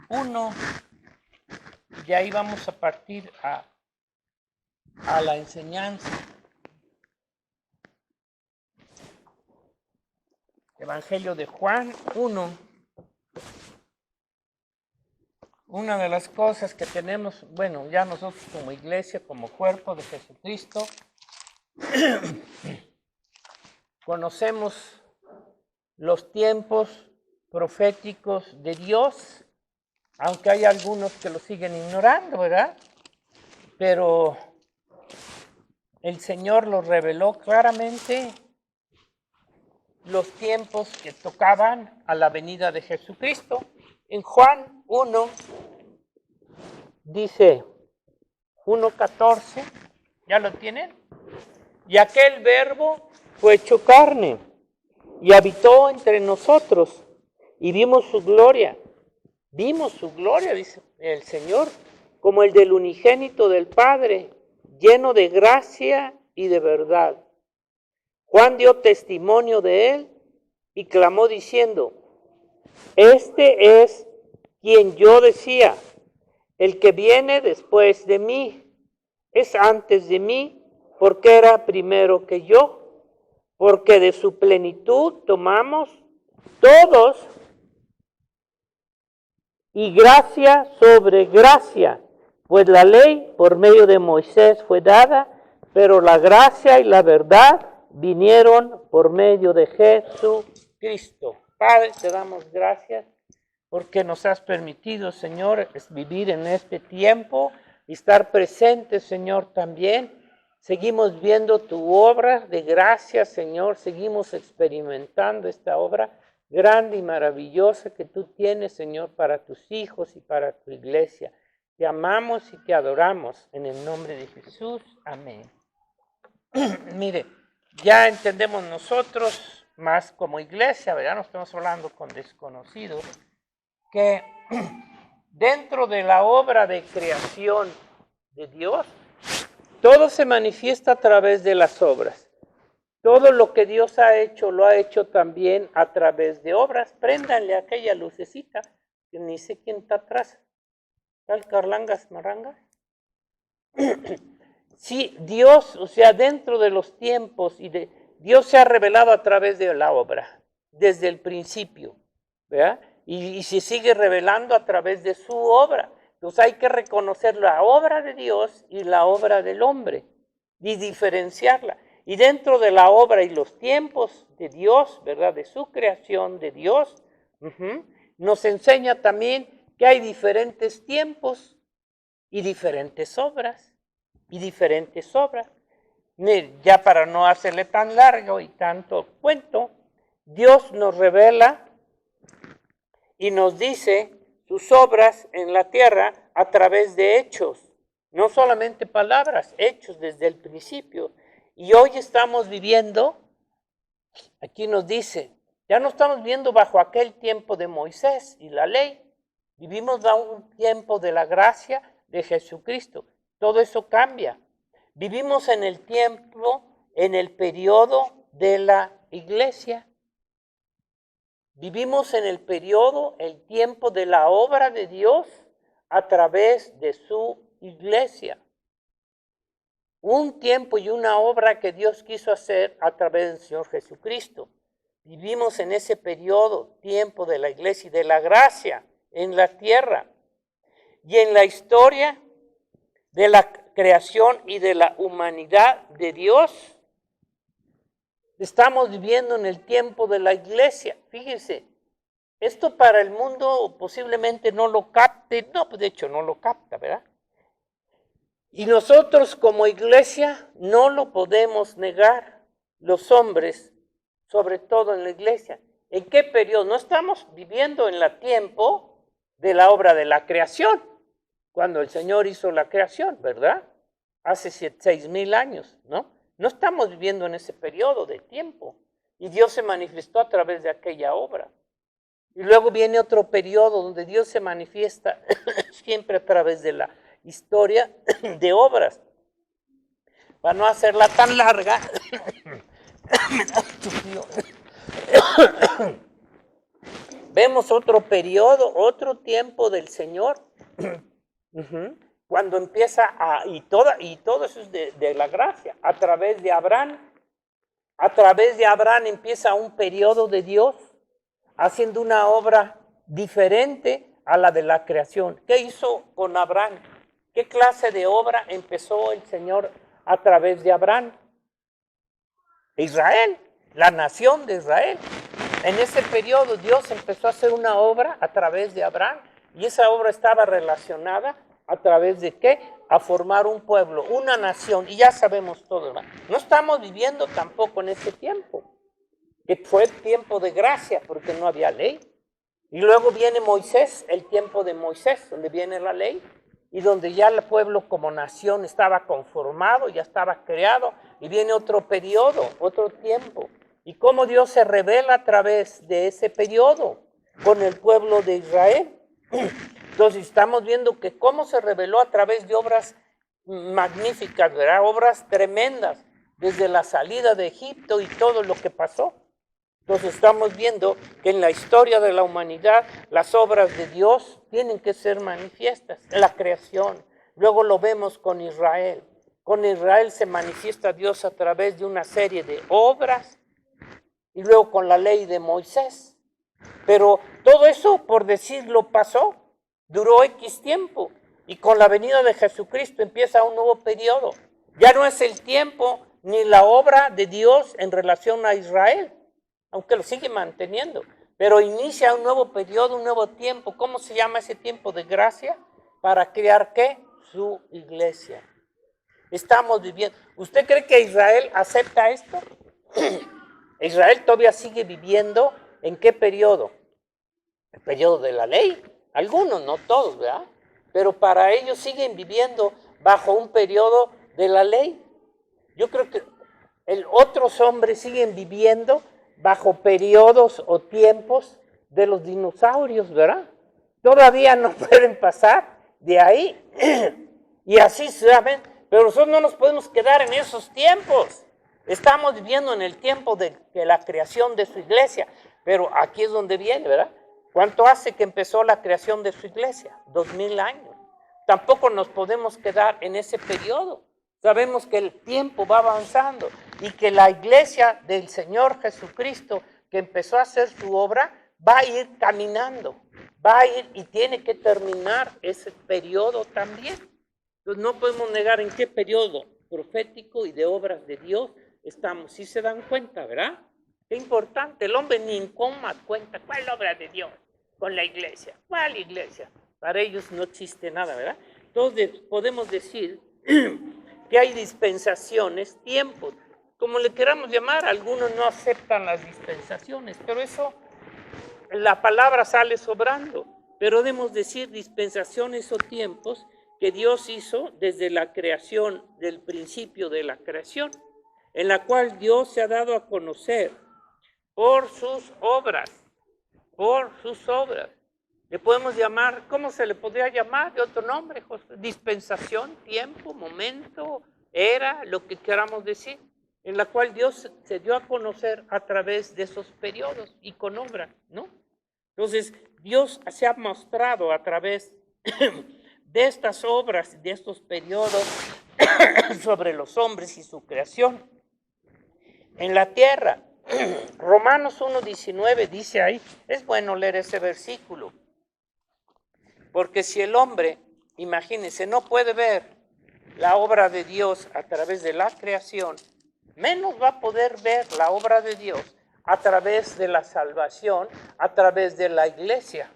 1. Y ahí vamos a partir a la enseñanza. Evangelio de Juan 1. Una de las cosas que tenemos, bueno, ya nosotros como iglesia, como cuerpo de Jesucristo, conocemos los tiempos proféticos de Dios, aunque hay algunos que lo siguen ignorando, ¿verdad? Pero el Señor los reveló claramente, los tiempos que tocaban a la venida de Jesucristo. En Juan 1 dice 1:14, ¿ya lo tienen? Y aquel verbo fue hecho carne y habitó entre nosotros y vimos su gloria, dice el Señor, como el del unigénito del Padre, lleno de gracia y de verdad. Juan dio testimonio de él y clamó diciendo: este es quien yo decía, el que viene después de mí, es antes de mí, porque era primero que yo, porque de su plenitud tomamos todos, y gracia sobre gracia, pues la ley por medio de Moisés fue dada, pero la gracia y la verdad vinieron por medio de Jesucristo. Padre, te damos gracias porque nos has permitido, Señor, vivir en este tiempo y estar presentes, Señor, también. Seguimos viendo tu obra de gracia, Señor, seguimos experimentando esta obra grande y maravillosa que tú tienes, Señor, para tus hijos y para tu iglesia. Te amamos y te adoramos en el nombre de Jesús. Amén. Mire, ya entendemos nosotros más como iglesia, ¿verdad? No estamos hablando con desconocidos, que dentro de la obra de creación de Dios, todo se manifiesta a través de las obras. Todo lo que Dios ha hecho, lo ha hecho también a través de obras. Préndanle aquella lucecita, que ni sé quién está atrás. ¿Tal Carlangas Marangas? Sí, Dios, o sea, dentro de los tiempos, Dios se ha revelado a través de la obra, desde el principio, ¿verdad? Y se sigue revelando a través de su obra. Entonces hay que reconocer la obra de Dios y la obra del hombre, y diferenciarla. Y dentro de la obra y los tiempos de Dios, ¿verdad? De su creación, de Dios, nos enseña también que hay diferentes tiempos y diferentes obras. Ya para no hacerle tan largo y tanto cuento, Dios nos revela y nos dice sus obras en la tierra a través de hechos. No solamente palabras, hechos desde el principio. Y hoy estamos viviendo, aquí nos dice, ya no estamos viviendo bajo aquel tiempo de Moisés y la ley. Vivimos bajo un tiempo de la gracia de Jesucristo. Todo eso cambia. Vivimos en el tiempo, en el periodo de la iglesia. Vivimos en el periodo, el tiempo de la obra de Dios a través de su iglesia. Un tiempo y una obra que Dios quiso hacer a través del Señor Jesucristo. Vivimos en ese periodo, tiempo de la iglesia y de la gracia en la tierra. Y en la historia de la creación y de la humanidad de Dios, estamos viviendo en el tiempo de la iglesia. Fíjense, esto para el mundo posiblemente no lo capte, no, de hecho no lo capta, ¿verdad? Y nosotros como iglesia no lo podemos negar, los hombres, sobre todo en la iglesia. ¿En qué periodo? No estamos viviendo en el tiempo de la obra de la creación, cuando el Señor hizo la creación, ¿verdad? Hace 6,000 años, ¿no? No estamos viviendo en ese periodo de tiempo. Y Dios se manifestó a través de aquella obra. Y luego viene otro periodo donde Dios se manifiesta siempre a través de la historia de obras. Para no hacerla tan larga, vemos otro periodo, otro tiempo del Señor, cuando empieza y todo eso es de la gracia, a través de Abraham empieza un periodo de Dios, haciendo una obra diferente a la de la creación. ¿Qué hizo con Abraham? ¿Qué clase de obra empezó el Señor a través de Abraham? Israel, la nación de Israel. En ese periodo Dios empezó a hacer una obra a través de Abraham, y esa obra estaba relacionada a través de ¿qué? A formar un pueblo, una nación, y ya sabemos todo, ¿verdad? No estamos viviendo tampoco en ese tiempo, que fue el tiempo de gracia, porque no había ley. Y luego viene Moisés, el tiempo de Moisés, donde viene la ley, y donde ya el pueblo como nación estaba conformado, ya estaba creado, y viene otro periodo, otro tiempo. Y cómo Dios se revela a través de ese periodo con el pueblo de Israel. Entonces estamos viendo que cómo se reveló a través de obras magníficas, ¿verdad? Obras tremendas, desde la salida de Egipto y todo lo que pasó. Entonces estamos viendo que en la historia de la humanidad las obras de Dios tienen que ser manifiestas, la creación. Luego lo vemos con Israel. Con Israel se manifiesta Dios a través de una serie de obras, y luego con la ley de Moisés. Pero todo eso, por decirlo, pasó, duró X tiempo, y con la venida de Jesucristo empieza un nuevo periodo. Ya no es el tiempo ni la obra de Dios en relación a Israel, aunque lo sigue manteniendo, pero inicia un nuevo periodo, un nuevo tiempo. ¿Cómo se llama ese tiempo de gracia? Para crear ¿qué? Su iglesia. Estamos viviendo. ¿Usted cree que Israel acepta esto? Israel todavía sigue viviendo ¿en qué periodo? El periodo de la ley. Algunos, no todos, ¿verdad? Pero para ellos siguen viviendo bajo un periodo de la ley. Yo creo que otros hombres siguen viviendo bajo periodos o tiempos de los dinosaurios, ¿verdad? Todavía no pueden pasar de ahí. Y así saben, pero nosotros no nos podemos quedar en esos tiempos. Estamos viviendo en el tiempo de la creación de su iglesia, pero aquí es donde viene, ¿verdad? ¿Cuánto hace que empezó la creación de su iglesia? 2000 años. Tampoco nos podemos quedar en ese periodo. Sabemos que el tiempo va avanzando y que la iglesia del Señor Jesucristo, que empezó a hacer su obra, va a ir caminando, va a ir y tiene que terminar ese periodo también. Entonces no podemos negar en qué periodo profético y de obras de Dios estamos. ¿Sí se dan cuenta, verdad? Qué importante. El hombre ni en coma cuenta. ¿Cuál obra de Dios? Con la iglesia. ¿Cuál iglesia? Para ellos no existe nada, ¿verdad? Entonces podemos decir que hay dispensaciones, tiempos, como le queramos llamar. Algunos no aceptan las dispensaciones, pero eso, la palabra sale sobrando. Pero debemos decir dispensaciones o tiempos que Dios hizo desde la creación, del principio de la creación, en la cual Dios se ha dado a conocer por sus obras, Le podemos llamar, ¿cómo se le podría llamar de otro nombre, José? Dispensación, tiempo, momento, era, lo que queramos decir, en la cual Dios se dio a conocer a través de esos periodos y con obras, ¿no? Entonces, Dios se ha mostrado a través de estas obras, de estos periodos sobre los hombres y su creación en la tierra. Romanos 1:19 dice ahí, es bueno leer ese versículo, porque si el hombre, imagínense, no puede ver la obra de Dios a través de la creación, menos va a poder ver la obra de Dios a través de la salvación, a través de la iglesia.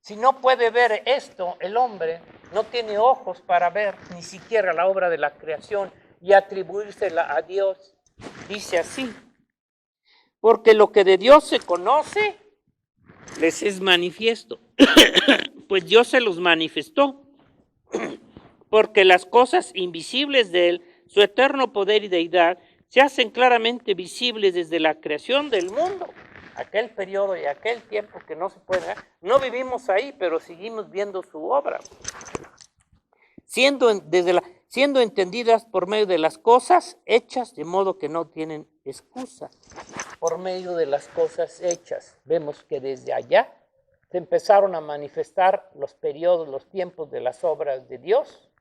Si no puede ver esto, el hombre no tiene ojos para ver ni siquiera la obra de la creación y atribuírsela a Dios. Dice así, porque lo que de Dios se conoce, les es manifiesto, pues Dios se los manifestó, porque las cosas invisibles de Él, su eterno poder y deidad, se hacen claramente visibles desde la creación del mundo. Aquel periodo y aquel tiempo que no se puede ver, no vivimos ahí, pero seguimos viendo su obra, siendo entendidas por medio de las cosas hechas, de modo que no tienen excusa. por medio de las cosas hechas. Vemos que desde allá se empezaron a manifestar los periodos, los tiempos de las obras de Dios.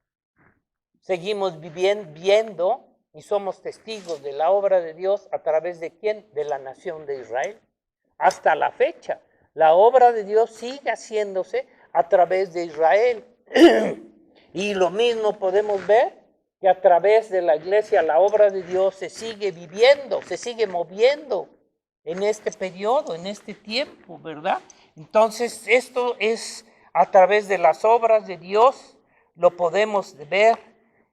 Seguimos viendo y somos testigos de la obra de Dios a través de ¿quién? De la nación de Israel. Hasta la fecha, la obra de Dios sigue haciéndose a través de Israel. Y lo mismo podemos ver que a través de la iglesia la obra de Dios se sigue viviendo, se sigue moviendo en este periodo, en este tiempo, ¿verdad? Entonces, esto es a través de las obras de Dios, lo podemos ver.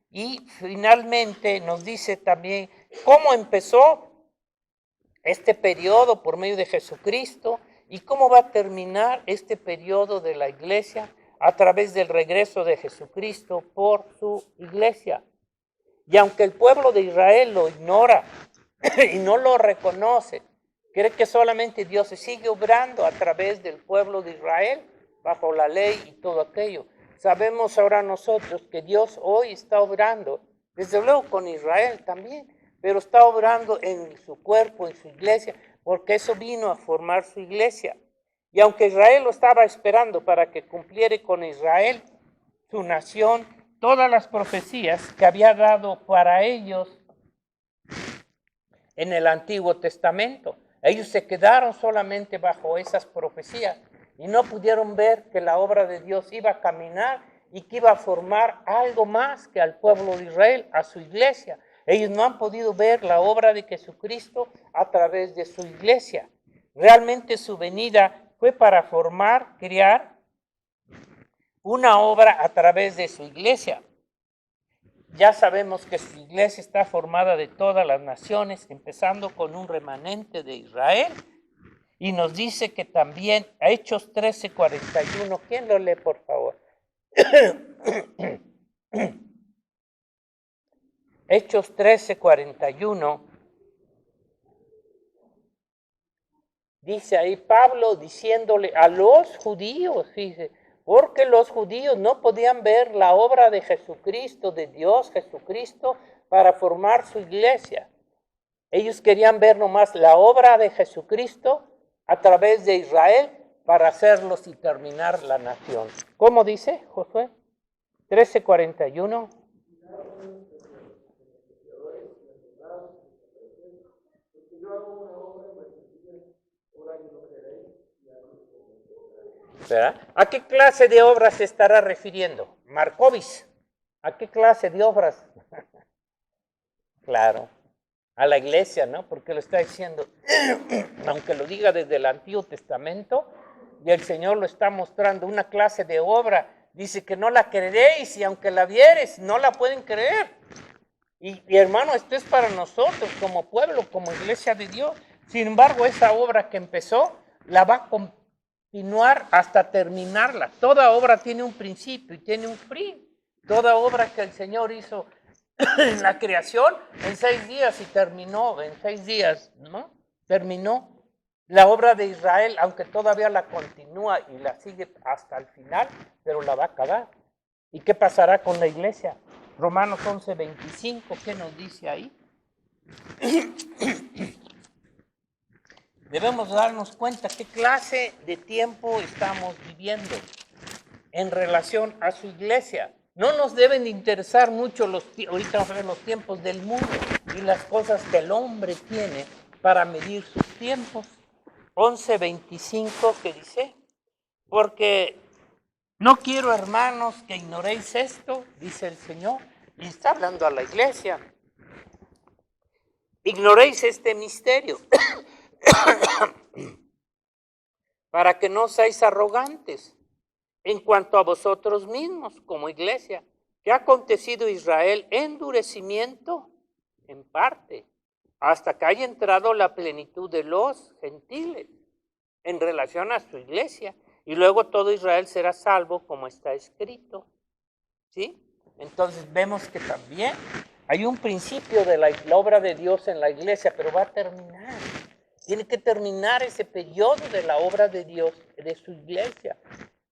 Y finalmente nos dice también cómo empezó este periodo por medio de Jesucristo y cómo va a terminar este periodo de la iglesia a través del regreso de Jesucristo por su iglesia. Y aunque el pueblo de Israel lo ignora y no lo reconoce, cree que solamente Dios se sigue obrando a través del pueblo de Israel, bajo la ley y todo aquello. Sabemos ahora nosotros que Dios hoy está obrando, desde luego con Israel también, pero está obrando en su cuerpo, en su iglesia, porque eso vino a formar su iglesia. Y aunque Israel lo estaba esperando para que cumpliera con Israel, su nación, todas las profecías que había dado para ellos en el Antiguo Testamento. Ellos se quedaron solamente bajo esas profecías y no pudieron ver que la obra de Dios iba a caminar y que iba a formar algo más que al pueblo de Israel, a su iglesia. Ellos no han podido ver la obra de Jesucristo a través de su iglesia. Realmente su venida fue para formar, crear una obra a través de su iglesia. Ya sabemos que su iglesia está formada de todas las naciones, empezando con un remanente de Israel. Y nos dice que también, Hechos 13:41, ¿quién lo lee, por favor? Hechos 13:41. Dice ahí Pablo diciéndole a los judíos, dice, porque los judíos no podían ver la obra de Jesucristo, de Dios Jesucristo, para formar su iglesia. Ellos querían ver nomás la obra de Jesucristo a través de Israel para hacerlos y terminar la nación. ¿Cómo dice Josué? 13:41. ¿Verdad? ¿A qué clase de obras se estará refiriendo? Markovis. ¿A qué clase de obras? Claro, a la iglesia, ¿no? Porque lo está diciendo, aunque lo diga desde el Antiguo Testamento, y el Señor lo está mostrando, una clase de obra. Dice que no la creeréis, y aunque la vieres, no la pueden creer. Y hermano, esto es para nosotros como pueblo, como iglesia de Dios. Sin embargo, esa obra que empezó, la va a continuar hasta terminarla. Toda obra tiene un principio y tiene un fin. Toda obra que el Señor hizo en la creación, en 6 días y terminó, en 6 días, ¿no? Terminó. La obra de Israel, aunque todavía la continúa y la sigue hasta el final, pero la va a acabar. ¿Y qué pasará con la iglesia? Romanos 11:25, ¿qué nos dice ahí? Debemos darnos cuenta qué clase de tiempo estamos viviendo en relación a su iglesia. No nos deben interesar mucho ahorita vamos a ver los tiempos del mundo y las cosas que el hombre tiene para medir sus tiempos. 11:25, ¿qué dice? Porque no quiero, hermanos, que ignoréis esto, dice el Señor, y está hablando a la iglesia. Ignoréis este misterio, para que no seáis arrogantes en cuanto a vosotros mismos como iglesia, que ha acontecido Israel endurecimiento en parte, hasta que haya entrado la plenitud de los gentiles en relación a su iglesia, y luego todo Israel será salvo como está escrito. ¿Sí? Entonces vemos que también hay un principio de la obra de Dios en la iglesia, pero va a terminar. Tiene que terminar ese periodo de la obra de Dios, de su iglesia.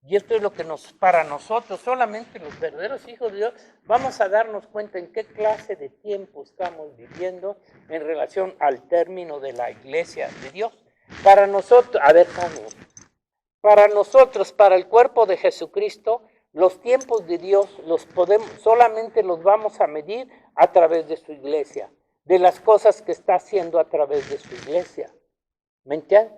Y esto es lo que para nosotros, solamente los verdaderos hijos de Dios, vamos a darnos cuenta en qué clase de tiempo estamos viviendo en relación al término de la iglesia de Dios. Para nosotros, a ver, para nosotros, para el cuerpo de Jesucristo, los tiempos de Dios solamente los vamos a medir a través de su iglesia, de las cosas que está haciendo a través de su iglesia. ¿Me entiendes?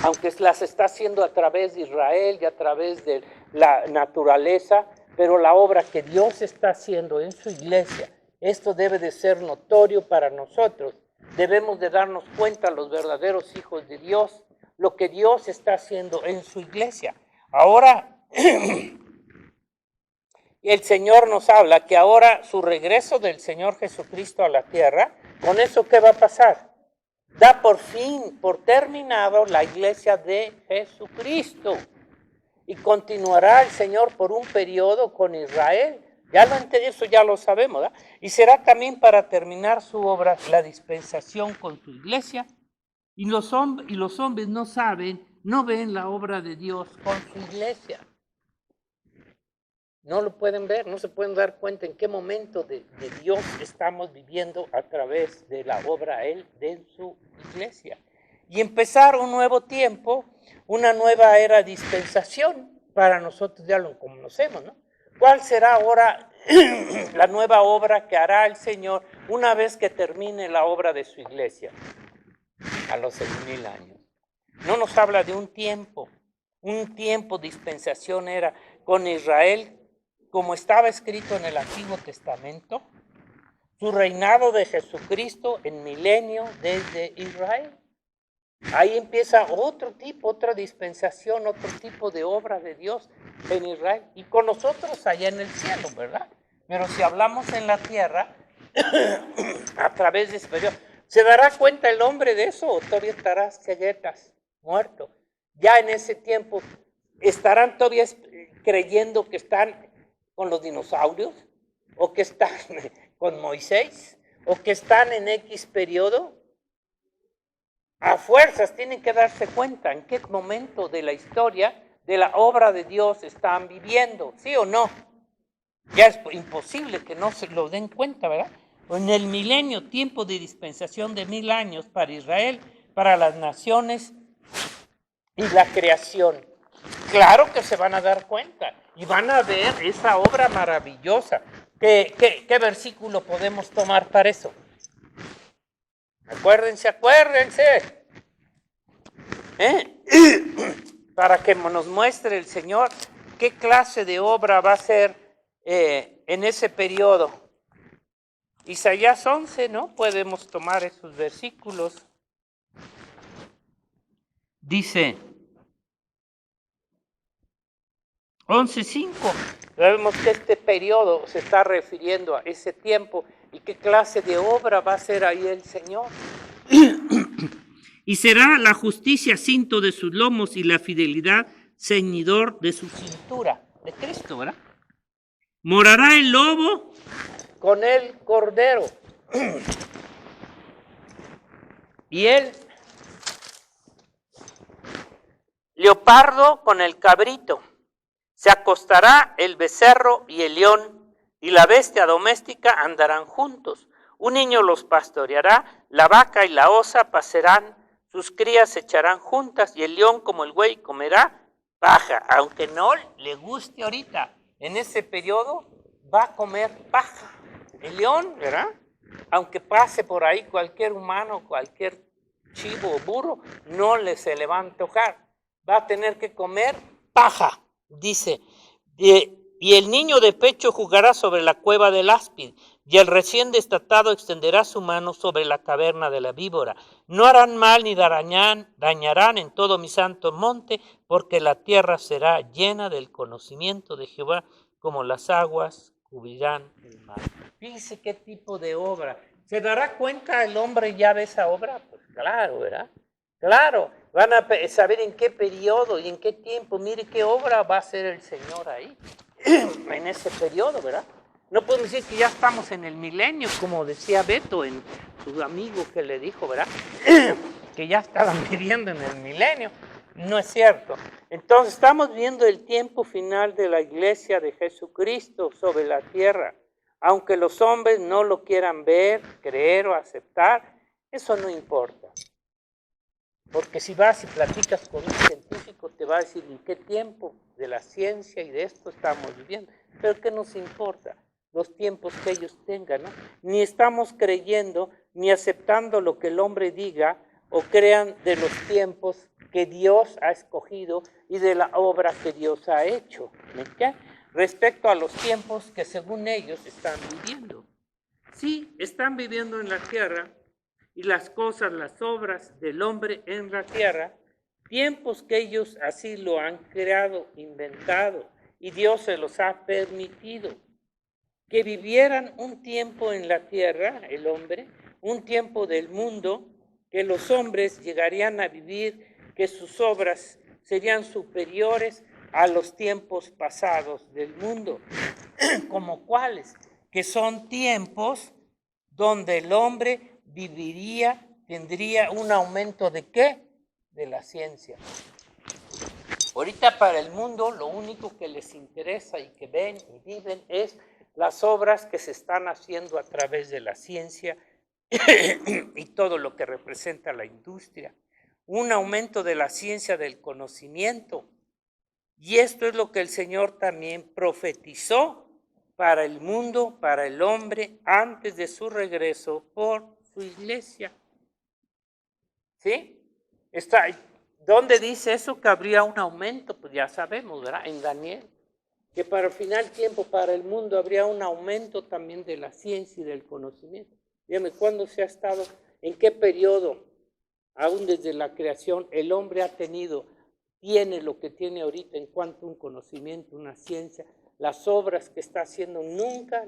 Aunque las está haciendo a través de Israel y a través de la naturaleza, pero la obra que Dios está haciendo en su iglesia, esto debe de ser notorio para nosotros. Debemos de darnos cuenta, los verdaderos hijos de Dios, lo que Dios está haciendo en su iglesia. Ahora, el Señor nos habla que ahora su regreso del Señor Jesucristo a la tierra, ¿con eso qué va a pasar? Da por fin, por terminado la iglesia de Jesucristo. Y continuará el Señor por un periodo con Israel. Eso ya lo sabemos, ¿verdad? Y será también para terminar su obra, la dispensación con su iglesia. Y los hombres no ven la obra de Dios con su iglesia. No lo pueden ver, no se pueden dar cuenta en qué momento de Dios estamos viviendo a través de la obra de su iglesia. Y empezar un nuevo tiempo, una nueva era de dispensación, para nosotros ya lo conocemos, ¿no? ¿Cuál será ahora la nueva obra que hará el Señor una vez que termine la obra de su iglesia? A los 6,000 años. No nos habla de un tiempo dispensación era con Israel, como estaba escrito en el Antiguo Testamento, su reinado de Jesucristo en milenio desde Israel. Ahí empieza otra dispensación, otro tipo de obra de Dios en Israel y con nosotros allá en el cielo, ¿verdad? Pero si hablamos en la tierra, a través de ese periodo, ¿se dará cuenta el hombre de eso o todavía estarás ceguetas, muerto? Ya en ese tiempo, ¿estarán todavía creyendo que están con los dinosaurios? ¿O que están con Moisés? ¿O que están en X periodo? A fuerzas tienen que darse cuenta en qué momento de la historia, de la obra de Dios están viviendo, ¿sí o no? Ya es imposible que no se lo den cuenta, ¿verdad? En el milenio, tiempo de dispensación de 1000 años para Israel, para las naciones y la creación. Claro que se van a dar cuenta y van a ver esa obra maravillosa. ¿Qué versículo podemos tomar para eso? Acuérdense. Para que nos muestre el Señor qué clase de obra va a ser en ese periodo. Isaías 11, ¿no? Podemos tomar esos versículos. Dice 11:5. Sabemos que este periodo se está refiriendo a ese tiempo y qué clase de obra va a hacer ahí el Señor. Y será la justicia cinto de sus lomos y la fidelidad ceñidor de su cintura. De Cristo, ¿verdad? Morará el lobo con el cordero. Y el leopardo con el cabrito. Se acostará el becerro y el león, y la bestia doméstica andarán juntos. Un niño los pastoreará, la vaca y la osa pasarán, sus crías se echarán juntas, y el león como el buey comerá paja. Aunque no le guste ahorita, en ese periodo va a comer paja. El león, ¿verdad? Aunque pase por ahí cualquier humano, cualquier chivo o burro, se le va a antojar. Va a tener que comer paja. Dice, y el niño de pecho jugará sobre la cueva del áspid, y el recién destatado extenderá su mano sobre la caverna de la víbora. No harán mal ni dañarán en todo mi santo monte, porque la tierra será llena del conocimiento de Jehová, como las aguas cubrirán el mar. Fíjense qué tipo de obra. ¿Se dará cuenta el hombre ya de esa obra? Pues claro, ¿verdad? Claro, van a saber en qué periodo y en qué tiempo. Mire qué obra va a hacer el Señor ahí, en ese periodo, ¿verdad? No podemos decir que ya estamos en el milenio, como decía Beto, en su amigo que le dijo, ¿verdad? Que ya estaban viviendo en el milenio. No es cierto. Entonces estamos viendo el tiempo final de la iglesia de Jesucristo sobre la tierra. Aunque los hombres no lo quieran ver, creer o aceptar, eso no importa. Porque si vas y platicas con un científico, te va a decir en qué tiempo de la ciencia y de esto estamos viviendo. Pero ¿qué nos importa? Los tiempos que ellos tengan, ¿no? Ni estamos creyendo, ni aceptando lo que el hombre diga o crean de los tiempos que Dios ha escogido y de la obra que Dios ha hecho. ¿Me respecto a los tiempos que según ellos están viviendo? Sí, están viviendo en la tierra y las cosas, las obras del hombre en la tierra, tiempos que ellos así lo han creado, inventado, y Dios se los ha permitido. Que vivieran un tiempo en la tierra, el hombre, un tiempo del mundo, que los hombres llegarían a vivir, que sus obras serían superiores a los tiempos pasados del mundo. ¿Como cuáles? Que son tiempos donde el hombre viviría, tendría un aumento ¿de qué? De la ciencia. Ahorita para el mundo lo único que les interesa y que ven y viven es las obras que se están haciendo a través de la ciencia y todo lo que representa la industria. Un aumento de la ciencia del conocimiento. Y esto es lo que el Señor también profetizó para el mundo, para el hombre, antes de su regreso por su iglesia. ¿Sí? ¿Dónde dice eso que habría un aumento? Pues ya sabemos, ¿verdad? En Daniel. Que para el final tiempo, para el mundo, habría un aumento también de la ciencia y del conocimiento. Dígame, ¿cuándo se ha estado, en qué periodo, aún desde la creación, el hombre tiene lo que tiene ahorita en cuanto a un conocimiento, una ciencia? Las obras que está haciendo nunca,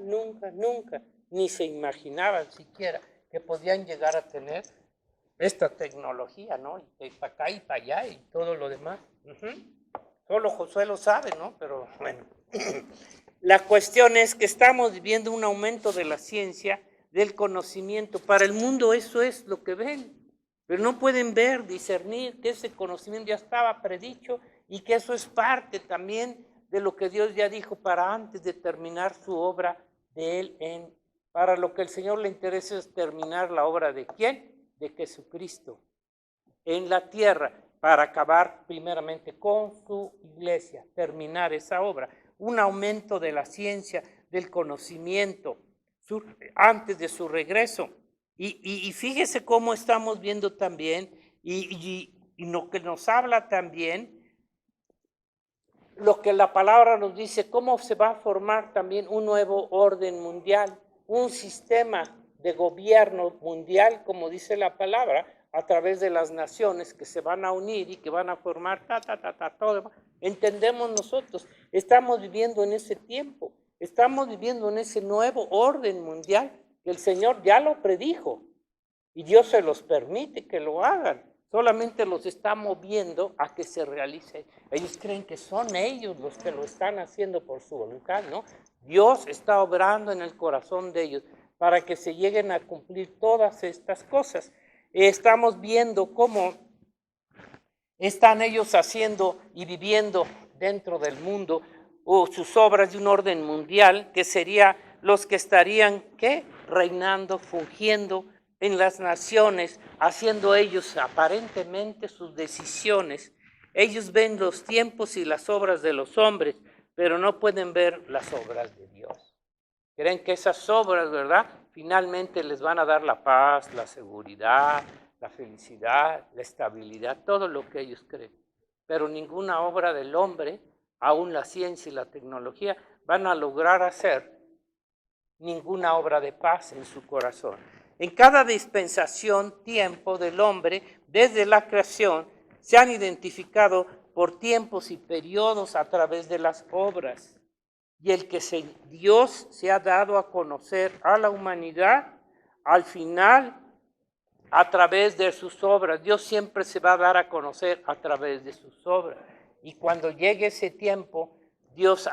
ni se imaginaban siquiera que podían llegar a tener esta tecnología, ¿no? Y para acá y para allá y todo lo demás. Solo Josué lo sabe, ¿no? Pero bueno. La cuestión es que estamos viviendo un aumento de la ciencia, del conocimiento. Para el mundo eso es lo que ven. Pero no pueden ver, discernir que ese conocimiento ya estaba predicho y que eso es parte también de lo que Dios ya dijo para antes de terminar su obra de Él. Para lo que el Señor le interesa es terminar la obra ¿de quién? De Jesucristo en la tierra, para acabar primeramente con su iglesia, terminar esa obra. Un aumento de la ciencia, del conocimiento, antes de su regreso. Y fíjese cómo estamos viendo también, y lo que nos habla también, lo que la palabra nos dice, cómo se va a formar también un nuevo orden mundial, un sistema de gobierno mundial, como dice la palabra, a través de las naciones que se van a unir y que van a formar todo. Entendemos nosotros, estamos viviendo en ese tiempo, estamos viviendo en ese nuevo orden mundial que el Señor ya lo predijo y Dios se los permite que lo hagan. Solamente los está moviendo a que se realice. Ellos creen que son ellos los que lo están haciendo por su voluntad, ¿no? Dios está obrando en el corazón de ellos para que se lleguen a cumplir todas estas cosas. Estamos viendo cómo están ellos haciendo y viviendo dentro del mundo o sus obras de un orden mundial, que sería los que estarían, ¿qué? Reinando, fungiendo en las naciones, haciendo ellos aparentemente sus decisiones. Ellos ven los tiempos y las obras de los hombres, pero no pueden ver las obras de Dios. Creen que esas obras, ¿verdad?, finalmente les van a dar la paz, la seguridad, la felicidad, la estabilidad, todo lo que ellos creen. Pero ninguna obra del hombre, aún la ciencia y la tecnología, van a lograr hacer ninguna obra de paz en su corazón. En cada dispensación, tiempo del hombre, desde la creación, se han identificado por tiempos y periodos a través de las obras. Y el que Dios se ha dado a conocer a la humanidad, al final, a través de sus obras. Dios siempre se va a dar a conocer a través de sus obras. Y cuando llegue ese tiempo, Dios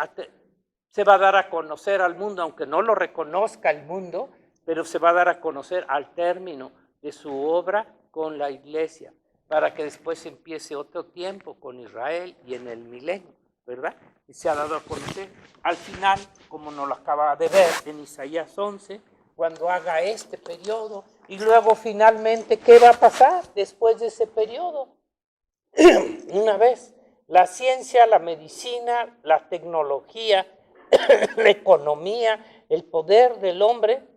se va a dar a conocer al mundo, aunque no lo reconozca el mundo, pero se va a dar a conocer al término de su obra con la iglesia. para que después empiece otro tiempo con Israel y en el milenio, ¿verdad? Y se ha dado a conocer. Al final, como nos lo acaba de ver en Isaías 11, cuando haga este periodo, y luego finalmente, ¿qué va a pasar después de ese periodo? Una vez, la ciencia, la medicina, la tecnología, la economía, el poder del hombre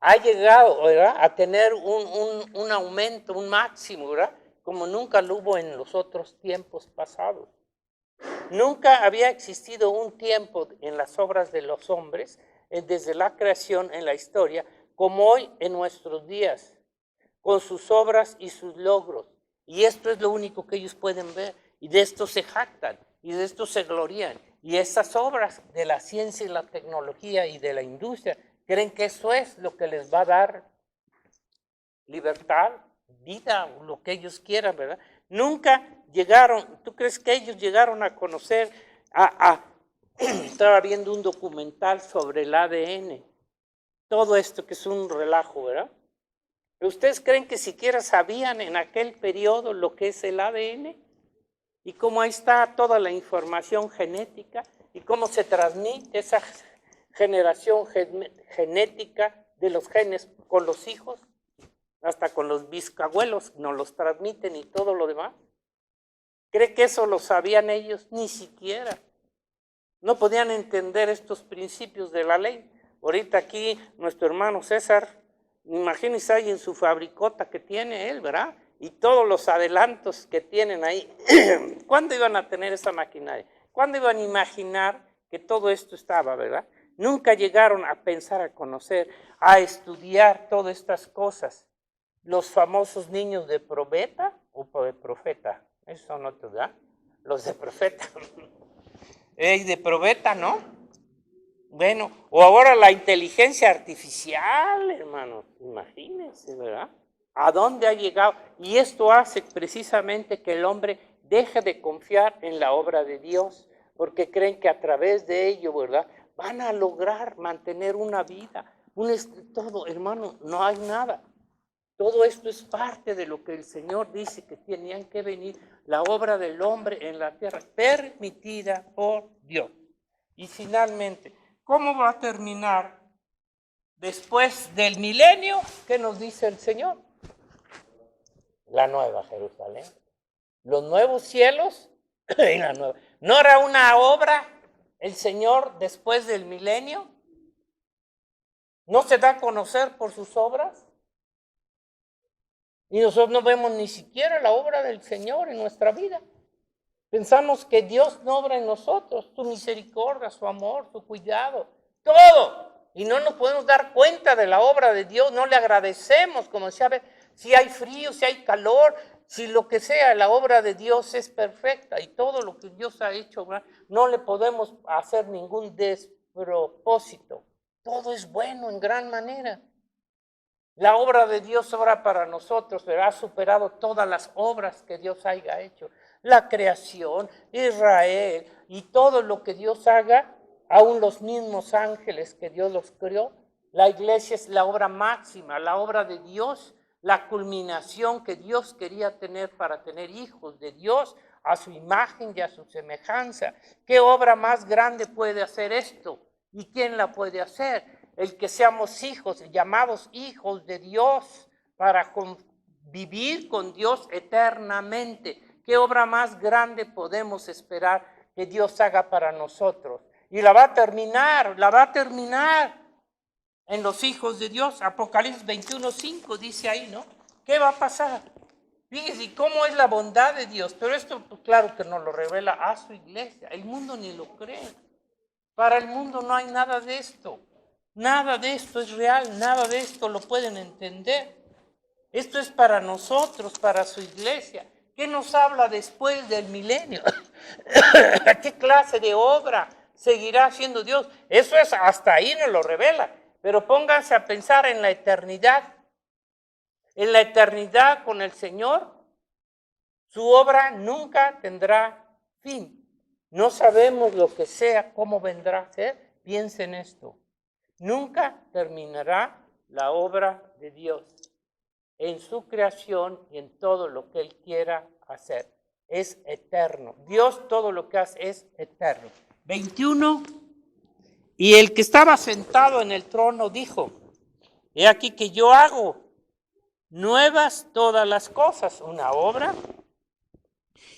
ha llegado, ¿verdad?, a tener un aumento, un máximo, ¿verdad?, como nunca lo hubo en los otros tiempos pasados. Nunca había existido un tiempo en las obras de los hombres, desde la creación en la historia, como hoy en nuestros días, con sus obras y sus logros. Y esto es lo único que ellos pueden ver, y de esto se jactan, y de esto se glorían. Y estas obras de la ciencia y la tecnología y de la industria, creen que eso es lo que les va a dar libertad, vida, lo que ellos quieran, ¿verdad? Nunca llegaron, ¿tú crees que ellos llegaron a conocer, estaba viendo un documental sobre el ADN, todo esto que es un relajo, ¿verdad? ¿Ustedes creen que siquiera sabían en aquel periodo lo que es el ADN? Y cómo ahí está toda la información genética y cómo se transmite esa generación genética de los genes con los hijos, hasta con los bisabuelos nos los transmiten y todo lo demás. ¿Cree que eso lo sabían ellos? Ni siquiera. No podían entender estos principios de la ley. Ahorita aquí nuestro hermano César, imagínense ahí en su fabricota que tiene él, ¿verdad? Y todos los adelantos que tienen ahí. ¿Cuándo iban a tener esa maquinaria? ¿Cuándo iban a imaginar que todo esto estaba, verdad? Nunca llegaron a pensar, a conocer, a estudiar todas estas cosas. Los famosos niños de probeta o de profeta, esos son otros, ¿verdad? Los de profeta. De probeta, ¿no? Bueno, o ahora la inteligencia artificial, hermanos, imagínense, ¿verdad? ¿A dónde ha llegado? Y esto hace precisamente que el hombre deje de confiar en la obra de Dios, porque creen que a través de ello, ¿verdad?, van a lograr mantener una vida, todo, hermano, no hay nada. Todo esto es parte de lo que el Señor dice que tenían que venir, la obra del hombre en la tierra, permitida por Dios. Y finalmente, ¿cómo va a terminar después del milenio? ¿Qué nos dice el Señor? La nueva Jerusalén, los nuevos cielos y la nueva. ¿No era una obra el Señor después del milenio? ¿No se da a conocer por sus obras? Y nosotros no vemos ni siquiera la obra del Señor en nuestra vida. Pensamos que Dios no obra en nosotros, su misericordia, su amor, su cuidado, todo. Y no nos podemos dar cuenta de la obra de Dios, no le agradecemos, como decía, si hay frío, si hay calor, si lo que sea, la obra de Dios es perfecta y todo lo que Dios ha hecho, no le podemos hacer ningún despropósito. Todo es bueno en gran manera. La obra de Dios obra para nosotros, pero ha superado todas las obras que Dios haya hecho. La creación, Israel y todo lo que Dios haga, aún los mismos ángeles que Dios los creó. La iglesia es la obra máxima, la obra de Dios, la culminación que Dios quería tener para tener hijos de Dios a su imagen y a su semejanza. ¿Qué obra más grande puede hacer esto? ¿Y quién la puede hacer? El que seamos hijos, llamados hijos de Dios, para vivir con Dios eternamente. ¿Qué obra más grande podemos esperar que Dios haga para nosotros? Y la va a terminar en los hijos de Dios. Apocalipsis 21:5 dice ahí, ¿no? ¿Qué va a pasar? Fíjense cómo es la bondad de Dios, pero esto, pues, claro que nos lo revela a su iglesia. El mundo ni lo cree. Para el mundo no hay nada de esto. Nada de esto es real, nada de esto lo pueden entender. Esto es para nosotros, para su iglesia. ¿Qué nos habla después del milenio? ¿Qué clase de obra seguirá haciendo Dios? Eso es, hasta ahí nos lo revela. Pero pónganse a pensar en la eternidad. En la eternidad con el Señor, su obra nunca tendrá fin. No sabemos lo que sea, cómo vendrá a ser. Piensen esto. Nunca terminará la obra de Dios. en su creación y en todo lo que Él quiera hacer. Es eterno. Dios todo lo que hace es eterno. 21. Y el que estaba sentado en el trono dijo, he aquí que yo hago nuevas todas las cosas, una obra.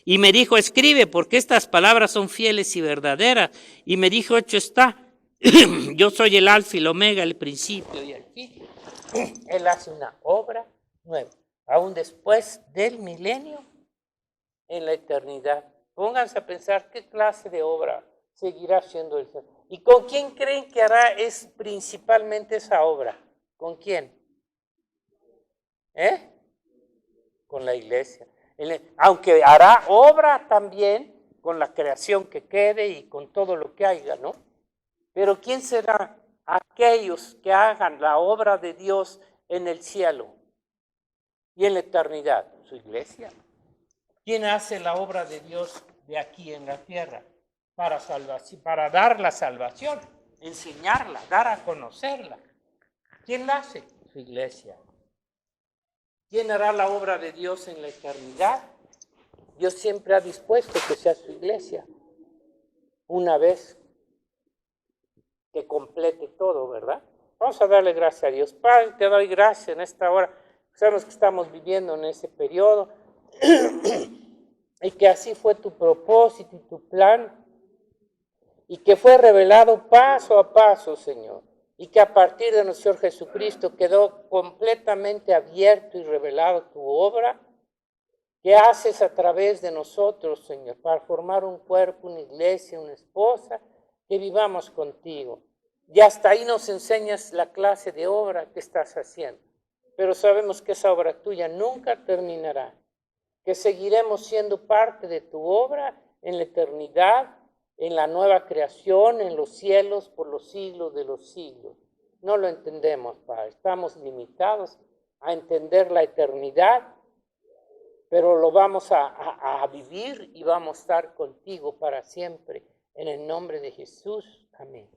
Y me dijo, escribe, porque estas palabras son fieles y verdaderas. Y me dijo, hecho está, yo soy el alfa y el omega, el principio y el fin. Él hace una obra nueva, aún después del milenio, en la eternidad. Pónganse a pensar qué clase de obra seguirá siendo el Señor. ¿Y con quién creen que hará es principalmente esa obra? ¿Con quién? Con la iglesia. Aunque hará obra también con la creación que quede y con todo lo que haya, ¿no? Pero ¿quién será aquellos que hagan la obra de Dios en el cielo y en la eternidad? Su iglesia. ¿Quién hace la obra de Dios de aquí en la tierra? Para dar la salvación, enseñarla, dar a conocerla. ¿Quién la hace? Su iglesia. ¿Quién hará la obra de Dios en la eternidad? Dios siempre ha dispuesto que sea su iglesia. Una vez que complete todo, ¿verdad? Vamos a darle gracias a Dios. Padre, te doy gracias en esta hora. Sabemos que estamos viviendo en ese periodo y que así fue tu propósito y tu plan y que fue revelado paso a paso, Señor. Y que a partir de nuestro Señor Jesucristo quedó completamente abierto y revelado tu obra que haces a través de nosotros, Señor, para formar un cuerpo, una iglesia, una esposa, que vivamos contigo. Y hasta ahí nos enseñas la clase de obra que estás haciendo. Pero sabemos que esa obra tuya nunca terminará, que seguiremos siendo parte de tu obra en la eternidad, en la nueva creación, en los cielos, por los siglos de los siglos. No lo entendemos, Padre. Estamos limitados a entender la eternidad, pero lo vamos a vivir y vamos a estar contigo para siempre. En el nombre de Jesús. Amén.